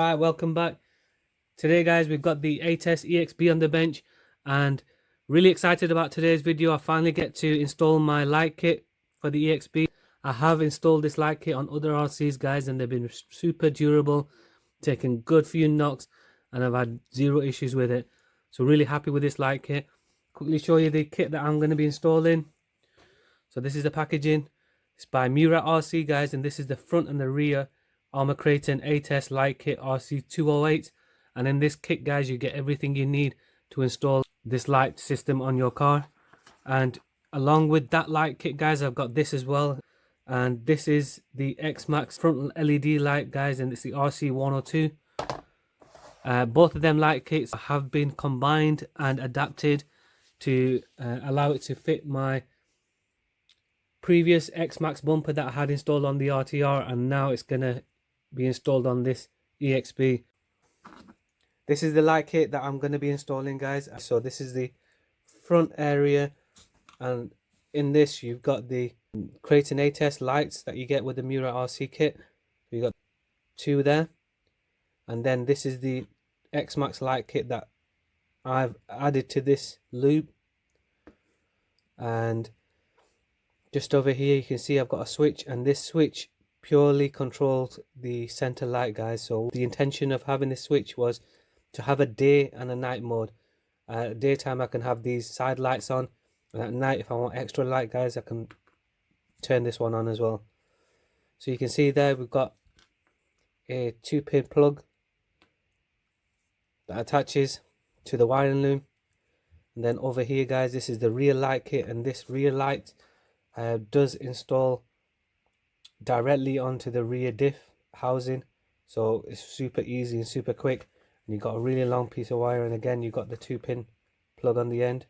Alright, welcome back. Today guys, we've got the ATES EXB on the bench and really excited about today's video. I finally get to install my light kit for the EXB. I have installed this light kit on other RCs guys and they've been super durable, taken good few knocks, and I've had zero issues with it. So really happy with this light kit. Quickly show you the kit that I'm going to be installing. So this is the packaging. It's by Murat RC guys, and this is the front and the rear Arrma Kraton ATES light kit RC208. And in this kit guys, you get everything you need to install this light system on your car. And along with that light kit guys, I've got this as well, and this is the xmaxx front LED light guys, and it's the RC102. Both of them light kits have been combined and adapted to allow it to fit my previous xmaxx bumper that I had installed on the RTR, and now it's gonna be installed on this EXB. This is the light kit that I'm going to be installing guys. So this is the front area, and in this you've got the Kraton ATES lights that you get with the Murat RC kit. You got two there, and then this is the xmaxx light kit that I've added to this loop. And just over here you can see I've got a switch, and this switch purely controls the center light guys. So the intention of having this switch was to have a day and a night mode. Daytime I can have these side lights on, and at night if I want extra light guys, I can turn this one on as well. So you can see there we've got a 2-pin plug that attaches to the wiring loom. And then over here guys, this is the rear light kit, and this rear light does install directly onto the rear diff housing, so it's super easy and super quick. And you've got a really long piece of wire, and again you've got the 2-pin plug on the end.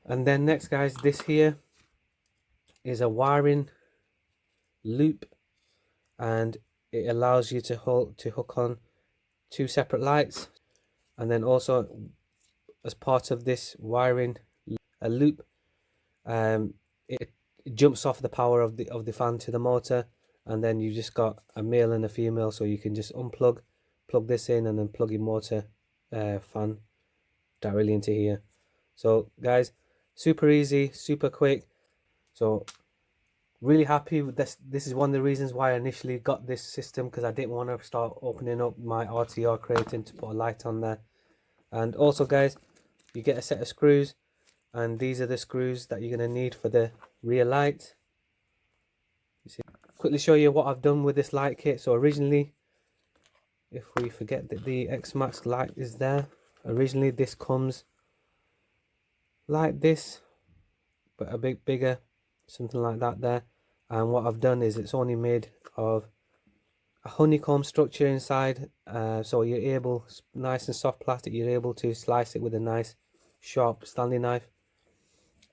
And then next guys, this here is a wiring loop, and it allows you to hook on 2 separate lights. And then also as part of this wiring loop, it jumps off the power of the fan to the motor, and then you just got a male and a female, so you can just plug this in and then plug your motor fan directly into here. So guys, super easy, super quick. So really happy with this. This is one of the reasons why I initially got this system, because I didn't want to start opening up my RTR Kraton to put a light on there. And also guys, you get a set of screws, and these are the screws that you're going to need for the rear light. You see, quickly show you what I've done with this light kit. So originally, if we forget that the xmaxx light is there, originally this comes like this, but a bit bigger, something like that there. And what I've done is it's only made of a honeycomb structure inside, so you're able, nice and soft plastic, you're able to slice it with a nice sharp Stanley knife.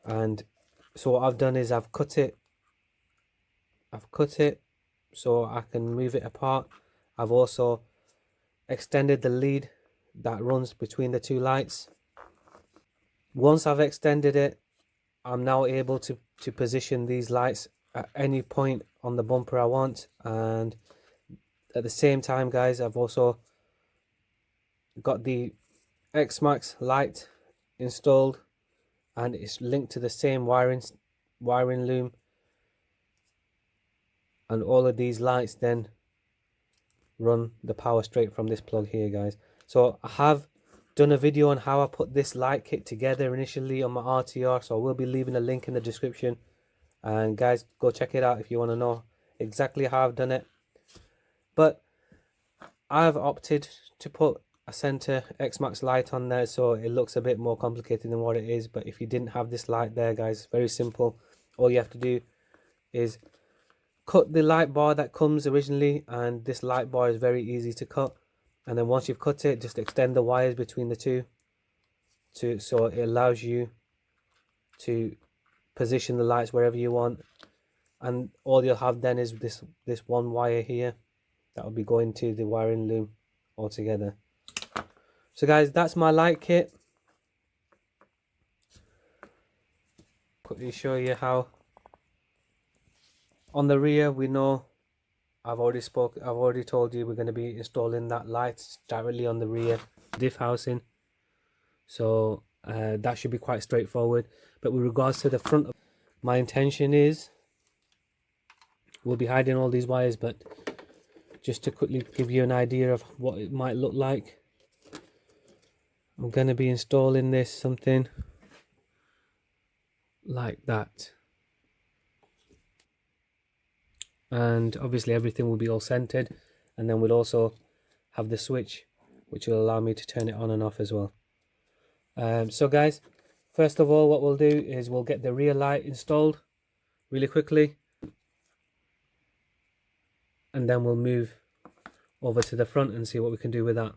And so what I've done is I've cut it so I can move it apart. I've also extended the lead that runs between the 2 lights. Once I've extended it, I'm now able to position these lights at any point on the bumper I want. And at the same time guys, I've also got the xmaxx light installed, and it's linked to the same wiring loom, and all of these lights then run the power straight from this plug here guys. So I have done a video on how I put this light kit together initially on my RTR, so I will be leaving a link in the description, and guys, go check it out if you want to know exactly how I've done it. But I've opted to put a center xmaxx light on there, so it looks a bit more complicated than what it is. But if you didn't have this light there guys, it's very simple. All you have to do is cut the light bar that comes originally, and this light bar is very easy to cut. And then once you've cut it, just extend the wires between the two so it allows you to position the lights wherever you want. And all you'll have then is this one wire here that will be going to the wiring loom altogether. So guys, that's my light kit. Quickly show you how on the rear we know I've already told you we're going to be installing that light directly on the rear diff housing, so that should be quite straightforward. But with regards to the front, my intention is, we'll be hiding all these wires, but just to quickly give you an idea of what it might look like, I'm going to be installing this something like that, and obviously everything will be all centered, and then we'll also have the switch which will allow me to turn it on and off as well. So guys, first of all, what we'll do is we'll get the rear light installed really quickly, and then we'll move over to the front and see what we can do with that.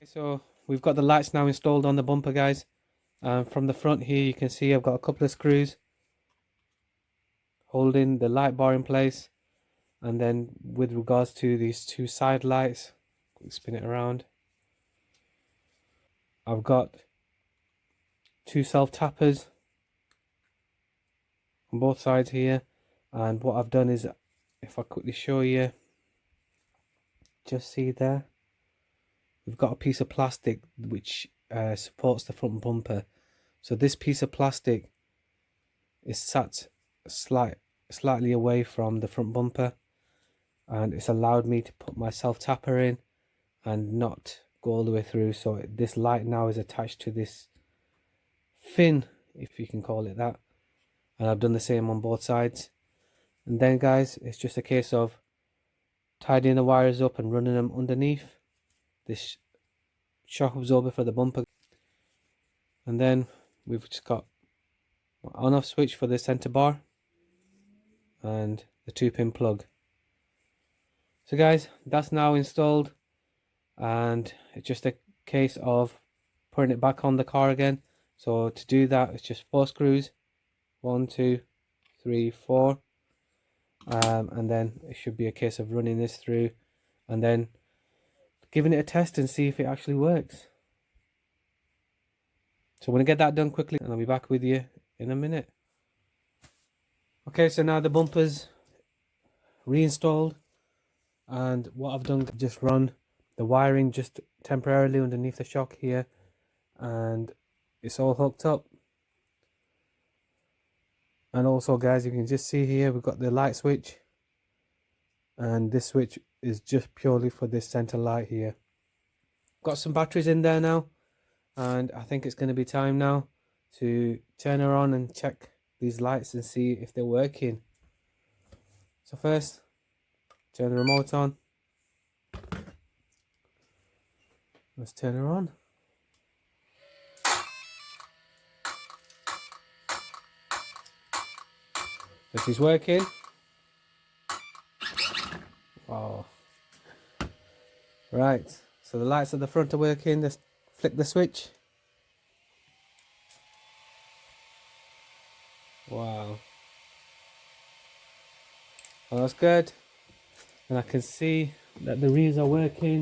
So we've got the lights now installed on the bumper, guys. From the front here you can see I've got a couple of screws holding the light bar in place, and then with regards to these two side lights, spin it around, I've got two self tappers on both sides here. And what I've done is, if I quickly show you, just see there, we've got a piece of plastic which supports the front bumper. So this piece of plastic is sat slightly away from the front bumper, and it's allowed me to put my self tapper in and not go all the way through. So this light now is attached to this fin, if you can call it that, and I've done the same on both sides. And then guys, it's just a case of tidying the wires up and running them underneath this shock absorber for the bumper, and then we've just got on off switch for the center bar and the 2-pin plug. So guys, that's now installed, and it's just a case of putting it back on the car again. So to do that, it's just 4 screws, 1 2 3 4, and then it should be a case of running this through and then giving it a test and see if it actually works. So I'm going to get that done quickly and I'll be back with you in a minute. Okay, so now the bumper's reinstalled, and what I've done, just run the wiring just temporarily underneath the shock here, and it's all hooked up. And also guys, you can just see here we've got the light switch and this switch is just purely for this center light here. Got some batteries in there now, and I think it's going to be time now to turn her on and check these lights and see if they're working. So first, turn the remote on. Let's turn her on. So she's working. Wow. Right, so the lights at the front are working. Let's flick the switch. Wow. Well, that's good. And I can see that the rears are working.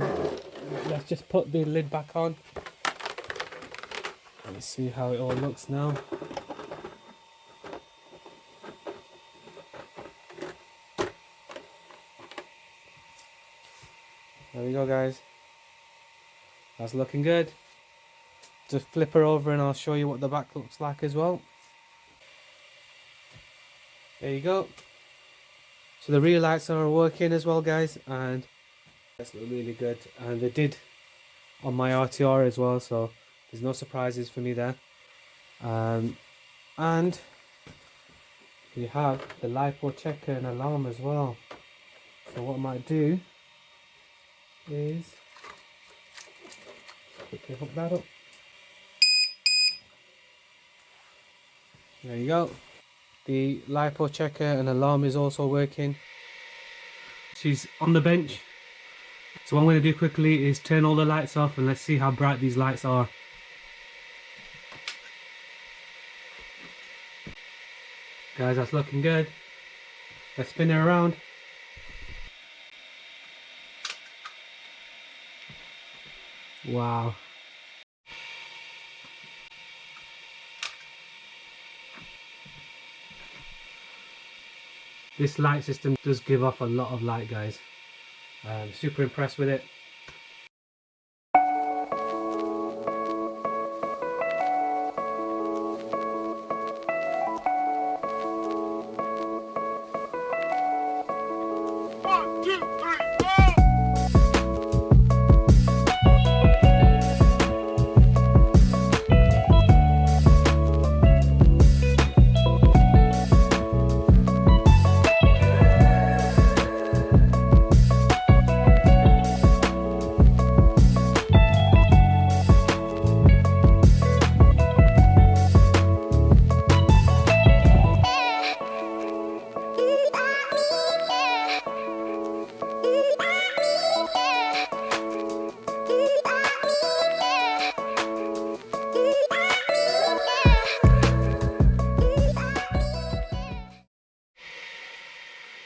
Let's just put the lid back on. Let's see how it all looks now. There we go, guys. That's looking good. Just flip her over and I'll show you what the back looks like as well. There you go. So the rear lights are working as well, guys, and that's really good. And they did on my RTR as well, so there's no surprises for me there. And we have the lipo checker and alarm as well. So what I might do is quickly hook that up. There you go. The lipo checker and alarm is also working. She's on the bench. So what I'm going to do quickly is turn all the lights off and let's see how bright these lights are. Guys, that's looking good. Let's spin her around. Wow. This light system does give off a lot of light, guys. I'm super impressed with it.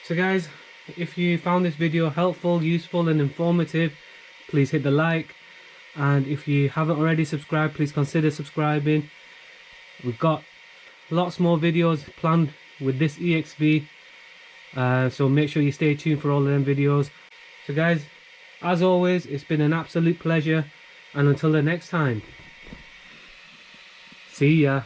So guys, if you found this video helpful, useful and informative, please hit the like, and if you haven't already subscribed, please consider subscribing. We've got lots more videos planned with this EXB, so make sure you stay tuned for all of them videos. So guys, as always, it's been an absolute pleasure, and until the next time, see ya.